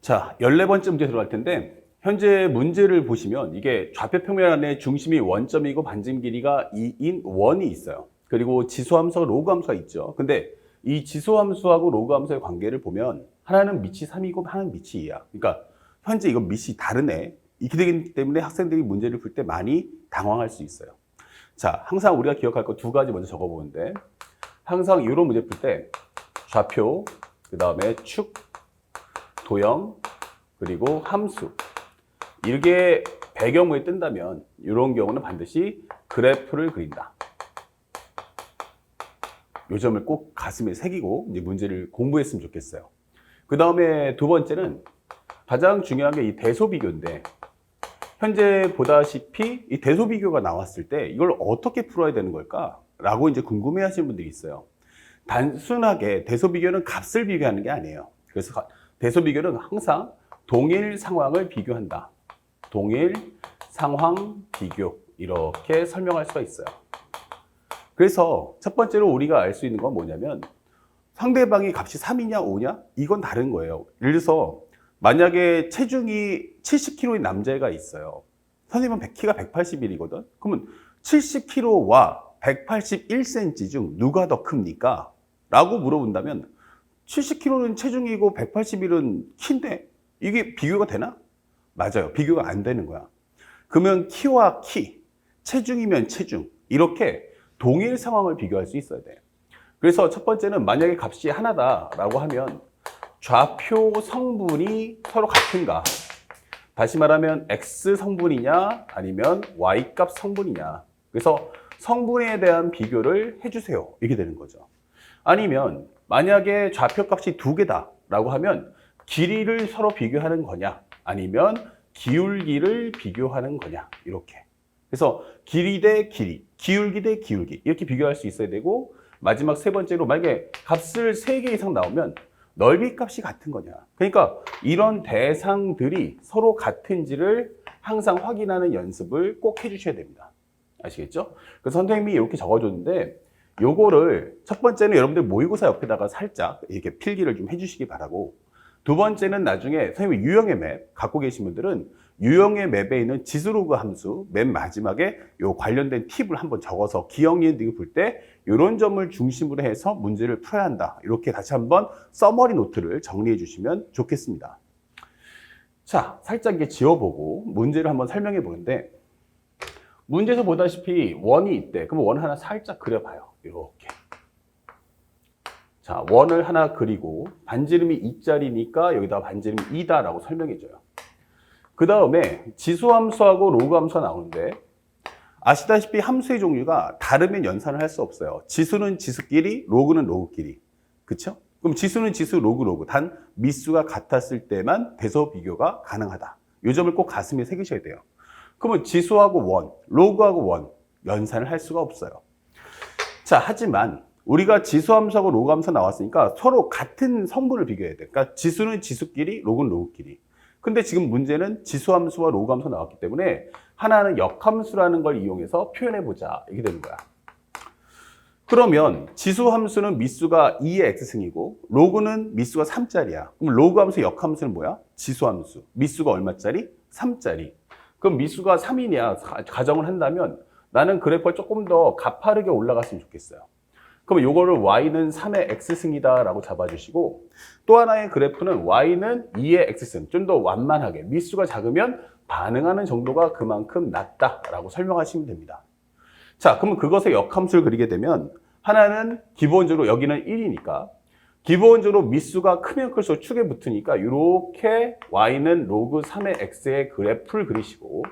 자, 14번째 문제 들어갈 텐데 현재 문제를 보시면 이게 좌표 평면 안에 중심이 원점이고 반점 길이가 2인 원이 있어요. 그리고 지수함수와 로그함수가 있죠. 근데 이 지수함수하고 로그함수의 관계를 보면 하나는 밑이 3이고 하나는 밑이 2야. 그러니까 현재 이건 밑이 다르네. 이렇게 되기 때문에 학생들이 문제를 풀 때 많이 당황할 수 있어요. 자, 항상 우리가 기억할 거 두 가지 먼저 적어보는데 항상 이런 문제 풀 때 좌표, 그 다음에 축, 도형, 그리고 함수 이렇게 배경물이 뜬다면 이런 경우는 반드시 그래프를 그린다. 이 점을 꼭 가슴에 새기고 이제 문제를 공부했으면 좋겠어요. 그 다음에 두 번째는 가장 중요한 게 이 대소비교인데 현재 보다시피 이 대소비교가 나왔을 때 이걸 어떻게 풀어야 되는 걸까? 라고 이제 궁금해 하시는 분들이 있어요. 단순하게 대소비교는 값을 비교하는 게 아니에요. 그래서 대소비교는 항상 동일 상황을 비교한다. 동일 상황 비교 이렇게 설명할 수가 있어요. 그래서 첫 번째로 우리가 알 수 있는 건 뭐냐면 상대방이 값이 3이냐 5냐 이건 다른 거예요. 예를 들어서 만약에 체중이 70kg의 남자애가 있어요. 선생님은 키가 181이거든. 그러면 70kg와 181cm 중 누가 더 큽니까? 라고 물어본다면 70kg는 체중이고 181은 키인데 이게 비교가 되나? 맞아요. 비교가 안 되는 거야. 그러면 키와 키, 체중이면 체중 이렇게 동일 상황을 비교할 수 있어야 돼. 그래서 첫 번째는 만약에 값이 하나다라고 하면 좌표 성분이 서로 같은가? 다시 말하면 X 성분이냐 아니면 Y 값 성분이냐. 그래서 성분에 대한 비교를 해주세요. 이렇게 되는 거죠. 아니면 만약에 좌표 값이 두 개다라고 하면 길이를 서로 비교하는 거냐 아니면 기울기를 비교하는 거냐 이렇게. 그래서 길이 대 길이, 기울기 대 기울기 이렇게 비교할 수 있어야 되고 마지막 세 번째로 만약에 값을 3개 이상 나오면 넓이 값이 같은 거냐. 그러니까 이런 대상들이 서로 같은지를 항상 확인하는 연습을 꼭 해주셔야 됩니다. 아시겠죠? 그래서 선생님이 이렇게 적어줬는데 요거를 첫 번째는 여러분들 모의고사 옆에다가 살짝 이렇게 필기를 좀 해주시기 바라고 두 번째는 나중에 선생님이 유형의 맵 갖고 계신 분들은 유형의 맵에 있는 지수로그 함수 맨 마지막에 요 관련된 팁을 한번 적어서 기억, 니은, 디귿 풀 때 이런 점을 중심으로 해서 문제를 풀어야 한다. 이렇게 다시 한번 서머리 노트를 정리해 주시면 좋겠습니다. 자, 살짝 이게 지워보고 문제를 한번 설명해 보는데 문제에서 보다시피 원이 있대. 그럼 원 하나 살짝 그려봐요. 이렇게. 자, 원을 하나 그리고 반지름이 2짜리니까 여기다 반지름이 2다라고 설명해줘요. 그 다음에 지수함수하고 로그함수가 나오는데 아시다시피 함수의 종류가 다르면 연산을 할 수 없어요. 지수는 지수끼리, 로그는 로그끼리. 그쵸? 그럼 지수는 지수, 로그. 단 미수가 같았을 때만 대소 비교가 가능하다. 이 점을 꼭 가슴에 새기셔야 돼요. 그러면 지수하고 원, 로그하고 원 연산을 할 수가 없어요. 자, 하지만 우리가 지수함수하고 로그함수 나왔으니까 서로 같은 성분을 비교해야 돼. 그러니까 지수는 지수끼리, 로그는 로그끼리. 근데 지금 문제는 지수함수와 로그함수 나왔기 때문에 하나는 역함수라는 걸 이용해서 표현해보자. 이렇게 되는 거야. 그러면 지수함수는 미수가 2의 x승이고 로그는 미수가 3짜리야. 그럼 로그함수 역함수는 뭐야? 지수함수. 미수가 얼마짜리? 3짜리. 그럼 미수가 3이냐 가정을 한다면 나는 그래프가 조금 더 가파르게 올라갔으면 좋겠어요. 그럼 요거를 y는 3의 x승이다 라고 잡아주시고 또 하나의 그래프는 y는 2의 x승 좀 더 완만하게 미수가 작으면 반응하는 정도가 그만큼 낮다 라고 설명하시면 됩니다. 자, 그러면 그것의 역함수를 그리게 되면 하나는 기본적으로 여기는 1이니까 기본적으로 미수가 크면 클수록 축에 붙으니까 이렇게 y는 로그 3의 x의 그래프를 그리시고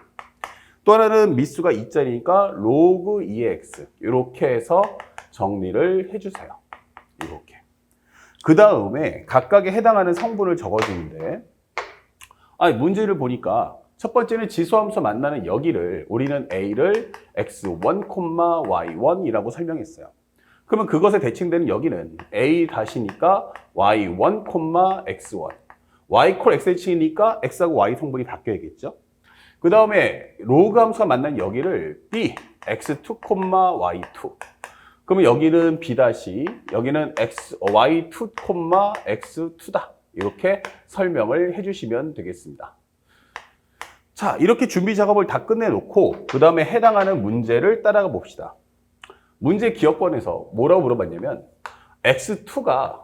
또 하나는 미수가 2짜리니까 로그 2의 x 이렇게 해서 정리를 해주세요. 이렇게. 그 다음에 각각에 해당하는 성분을 적어주는데 문제를 보니까 첫 번째는 지수함수 만나는 여기를 우리는 a를 x1, y1이라고 설명했어요. 그러면 그것에 대칭되는 여기는 a 다시니까 y1, x1 y 콜 x 대칭이니까 x하고 y 성분이 바뀌어야겠죠. 그 다음에 로그 함수가 만난 여기를 b x2, y2 그러면 여기는 b 다시 여기는 y2, x2다 이렇게 설명을 해주시면 되겠습니다. 자, 이렇게 준비 작업을 다 끝내놓고 그 다음에 해당하는 문제를 따라가 봅시다. 문제 기억권에서 뭐라고 물어봤냐면 x2가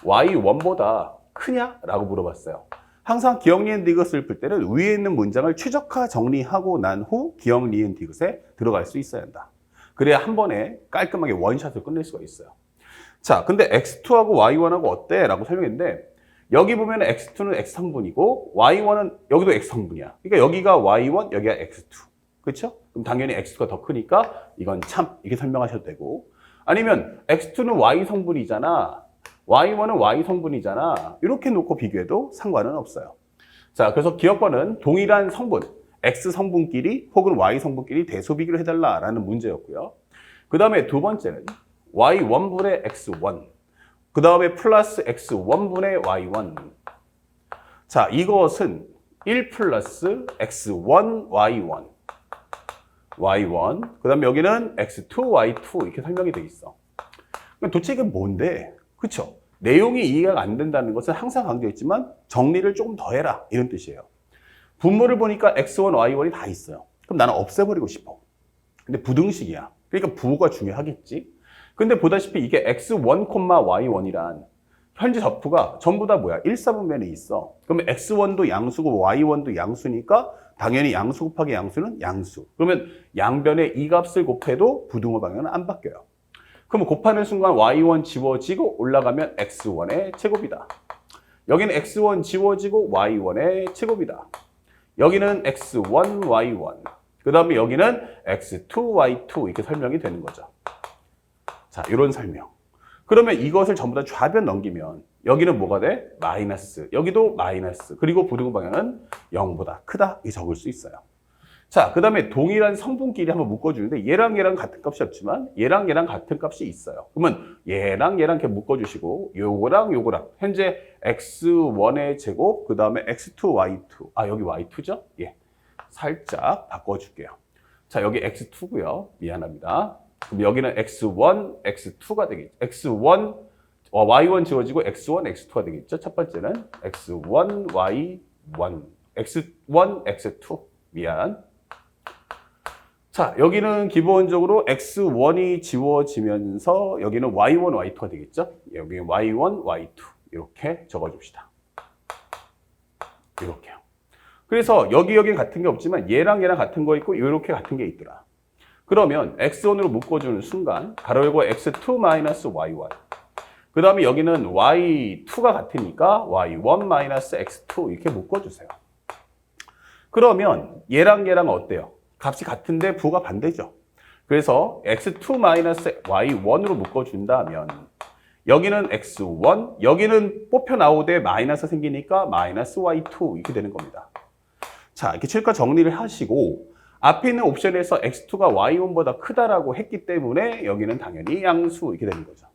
y1보다 크냐? 라고 물어봤어요. 항상 기억, 니은, 디귿을 풀 때는 위에 있는 문장을 최적화 정리하고 난 후 기억, 니은, 디귿에 들어갈 수 있어야 한다. 그래야 한 번에 깔끔하게 원샷을 끝낼 수가 있어요. 자, 근데 x2하고 y1하고 어때? 라고 설명했는데 여기 보면 x2는 x성분이고 y1은 여기도 x성분이야. 그러니까 여기가 y1, 여기가 x2. 그렇죠? 그럼 당연히 x2가 더 크니까 이건 참 이렇게 설명하셔도 되고 아니면 x2는 y성분이잖아. y1은 y성분이잖아. 이렇게 놓고 비교해도 상관은 없어요. 자, 그래서 기억권은 동일한 성분, x성분끼리 혹은 y성분끼리 대소비교를 해달라라는 문제였고요. 그 다음에 두 번째는 y1분의 x1, 그 다음에 플러스 x1분의 y1. 자, 이것은 1 플러스 x1, y1. y1, 그 다음에 여기는 x2, y2 이렇게 설명이 되어 있어. 도대체 이게 뭔데? 그쵸? 내용이 이해가 안 된다는 것은 항상 강조했지만 정리를 조금 더 해라 이런 뜻이에요. 분모를 보니까 x1, y1이 다 있어요. 그럼 나는 없애버리고 싶어. 근데 부등식이야. 그러니까 부호가 중요하겠지. 근데 보다시피 이게 x1, y1이란 현재 적부가 전부 다 뭐야? 1사분면에 있어. 그러면 x1도 양수고 y1도 양수니까 당연히 양수 곱하기 양수는 양수. 그러면 양변의 이 값을 곱해도 부등호 방향은 안 바뀌어요. 그럼 곱하는 순간 y1 지워지고 올라가면 x1의 제곱이다. 여기는 x1 지워지고 y1의 제곱이다. 여기는 x1, y1. 그 다음에 여기는 x2, y2 이렇게 설명이 되는 거죠. 자, 이런 설명. 그러면 이것을 전부 다 좌변 넘기면 여기는 뭐가 돼? 마이너스. 여기도 마이너스. 그리고 부등호 방향은 0보다 크다. 이렇게 적을 수 있어요. 자, 그 다음에 동일한 성분끼리 한번 묶어주는데 얘랑 얘랑 같은 값이 없지만 얘랑 얘랑 같은 값이 있어요. 그러면 얘랑 얘랑 이렇게 묶어주시고 요거랑 요거랑 현재 x1의 제곱, 그 다음에 x2, y2. 아, 여기 y2죠? 예. 살짝 바꿔줄게요. 자, 여기 x2고요. 미안합니다. 그럼 여기는 x1, x2가 되겠죠. x1, y1 지워지고 x1, x2가 되겠죠. 첫 번째는 x1, y1, x1, x2. 미안. 자, 여기는 기본적으로 x1이 지워지면서 여기는 y1, y2가 되겠죠. 여기 y1, y2 이렇게 적어줍시다. 이렇게요. 그래서 여기 같은 게 없지만 얘랑 얘랑 같은 거 있고 이렇게 같은 게 있더라. 그러면 x1으로 묶어주는 순간 가로 열고 x2 마이너스 y1. 그 다음에 여기는 y2가 같으니까 y1 마이너스 x2 이렇게 묶어주세요. 그러면 얘랑 얘랑 어때요? 값이 같은데 부호가 반대죠. 그래서 x2 마이너스 y1으로 묶어준다면 여기는 x1, 여기는 뽑혀 나오되 마이너스 생기니까 마이너스 y2 이렇게 되는 겁니다. 자, 이렇게 칠과 정리를 하시고 앞에 있는 옵션에서 x2가 y1보다 크다라고 했기 때문에 여기는 당연히 양수 이렇게 되는 거죠.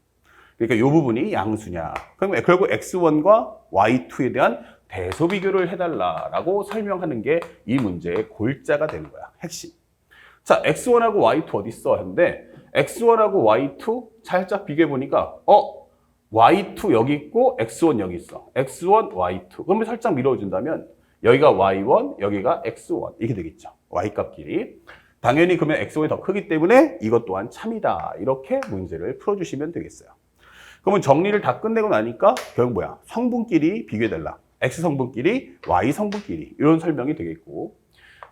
그러니까 이 부분이 양수냐. 그럼 결국 x1과 y2에 대한 대소 비교를 해달라라고 설명하는 게 이 문제의 골자가 되는 거야. 핵심. 자, x1하고 y2 어디 있어? 했는데 x1하고 y2 살짝 비교해 보니까 y2 여기 있고 x1 여기 있어. x1, y2. 그러면 살짝 밀어준다면 여기가 y1, 여기가 x1 이렇게 되겠죠. y값끼리. 당연히 그러면 x1이 더 크기 때문에 이것 또한 참이다. 이렇게 문제를 풀어주시면 되겠어요. 그러면 정리를 다 끝내고 나니까 결국 뭐야? 성분끼리 비교해달라. X성분끼리, Y성분끼리 이런 설명이 되겠고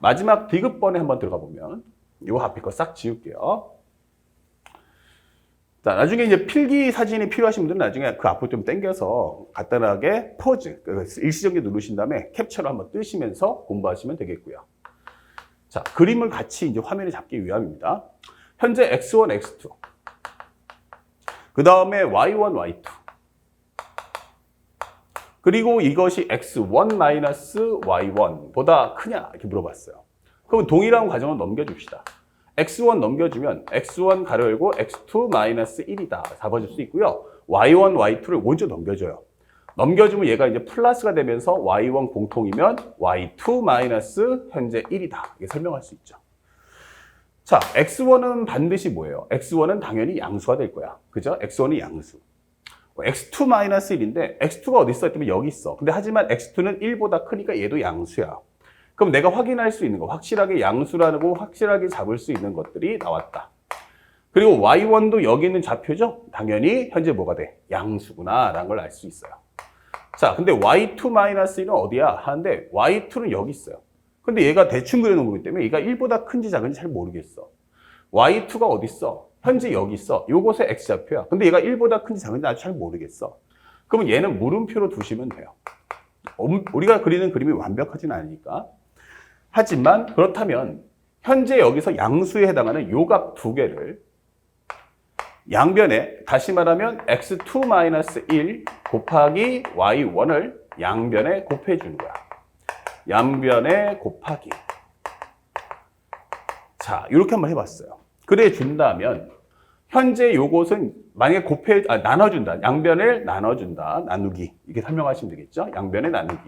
마지막 디귿번에 한번 들어가 보면 이 앞에 거 싹 지울게요. 자, 나중에 이제 필기 사진이 필요하신 분들은 나중에 그 앞으로 좀 당겨서 간단하게 포즈, 일시정지 누르신 다음에 캡처를 한번 뜨시면서 공부하시면 되겠고요. 자, 그림을 같이 이제 화면에 잡기 위함입니다. 현재 X1, X2. 그 다음에 Y1, Y2. 그리고 이것이 x1-y1보다 크냐 이렇게 물어봤어요. 그럼 동일한 과정을 넘겨줍시다. x1 넘겨주면 x1 가로 열고 x2-1이다 잡아줄 수 있고요. y1, y2를 먼저 넘겨줘요. 넘겨주면 얘가 이제 플러스가 되면서 y1 공통이면 y2- 현재 1이다 이렇게 설명할 수 있죠. 자, x1은 반드시 뭐예요? x1은 당연히 양수가 될 거야. 그죠? x1이 양수. x2-1인데 x2가 어디 있어? 했더니 여기 있어. 근데 하지만 x2는 1보다 크니까 얘도 양수야. 그럼 내가 확인할 수 있는 거, 확실하게 양수라고 확실하게 잡을 수 있는 것들이 나왔다. 그리고 y1도 여기 있는 좌표죠? 당연히 현재 뭐가 돼? 양수구나 라는 걸 알 수 있어요. 자, 근데 y2-1은 어디야? 하는데 y2는 여기 있어요. 근데 얘가 대충 그려놓은 거기 때문에 얘가 1보다 큰지 작은지 잘 모르겠어. y2가 어디 있어? 현재 여기 있어. 요것의 x좌표야. 근데 얘가 1보다 큰지 작은지 아주 잘 모르겠어. 그러면 얘는 물음표로 두시면 돼요. 우리가 그리는 그림이 완벽하진 않으니까. 하지만 그렇다면 현재 여기서 양수에 해당하는 요 값 두 개를 양변에 다시 말하면 x2-1 곱하기 y1을 양변에 곱해 주는 거야. 양변에 곱하기. 자, 이렇게 한번 해봤어요. 그래 준다면 현재 요것은 만약에 나눠준다. 양변을 나눠준다. 나누기. 이렇게 설명하시면 되겠죠? 양변에 나누기.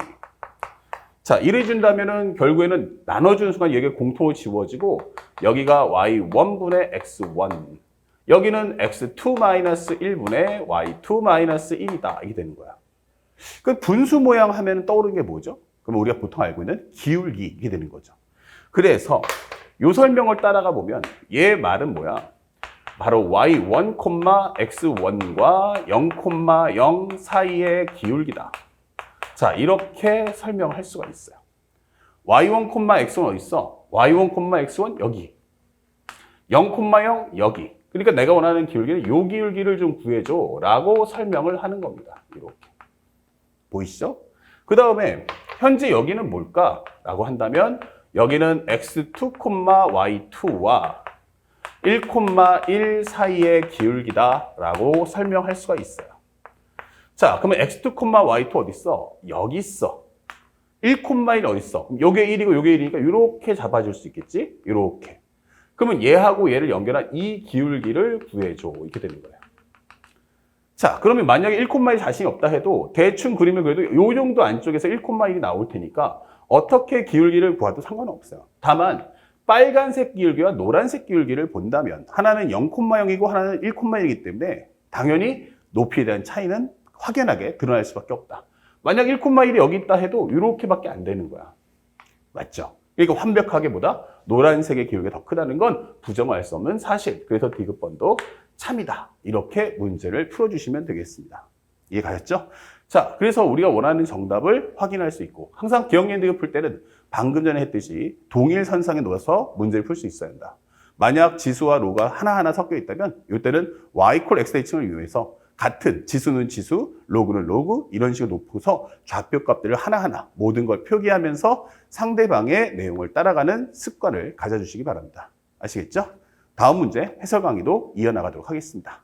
자, 이래 준다면은 결국에는 나눠주는 순간 여기에 공통으로 지워지고 여기가 y1분의 x1. 여기는 x2-1분의 y2-1이다. 이게 되는 거야. 그 분수 모양 하면 떠오르는 게 뭐죠? 그럼 우리가 보통 알고 있는 기울기. 이게 되는 거죠. 그래서 요 설명을 따라가 보면 얘 말은 뭐야? 바로 y1, x1과 0,0 사이의 기울기다. 자, 이렇게 설명할 수가 있어요. y1, x1 어디 있어? y1, x1 여기. 0,0 여기. 그러니까 내가 원하는 기울기는 요 기울기를 좀 구해줘 라고 설명을 하는 겁니다. 이렇게. 보이시죠? 그 다음에 현재 여기는 뭘까? 라고 한다면 여기는 x2, y2와 1,1 사이의 기울기다 라고 설명할 수가 있어요. 자, 그러면 x2, y2 어디 있어? 여기 있어. 1,1 어디 있어? 요게 1이고 요게 1이니까 이렇게 잡아줄 수 있겠지? 이렇게. 그러면 얘하고 얘를 연결한 이 기울기를 구해줘. 이렇게 되는 거예요. 자, 그러면 만약에 1,1 자신이 없다 해도 대충 그림을 그려도 요 정도 안쪽에서 1,1이 나올 테니까 어떻게 기울기를 구해도 상관은 없어요. 다만 빨간색 기울기와 노란색 기울기를 본다면 하나는 0,0이고 하나는 1,1이기 때문에 당연히 높이에 대한 차이는 확연하게 드러날 수밖에 없다. 만약 1,1이 여기 있다 해도 이렇게밖에 안 되는 거야. 맞죠? 그러니까 완벽하게 보다 노란색의 기울기가 더 크다는 건 부정할 수 없는 사실. 그래서 디귿번도 참이다. 이렇게 문제를 풀어주시면 되겠습니다. 이해가셨죠? 자, 그래서 우리가 원하는 정답을 확인할 수 있고 항상 기억력 디귿 풀 때는 방금 전에 했듯이 동일 선상에 놓아서 문제를 풀 수 있어야 한다. 만약 지수와 로가 하나하나 섞여 있다면 이때는 y 콜 x 대칭을 이용해서 같은 지수는 지수, 로그는 로그 이런 식으로 놓고서 좌표 값들을 하나하나 모든 걸 표기하면서 상대방의 내용을 따라가는 습관을 가져주시기 바랍니다. 아시겠죠? 다음 문제 해설 강의도 이어나가도록 하겠습니다.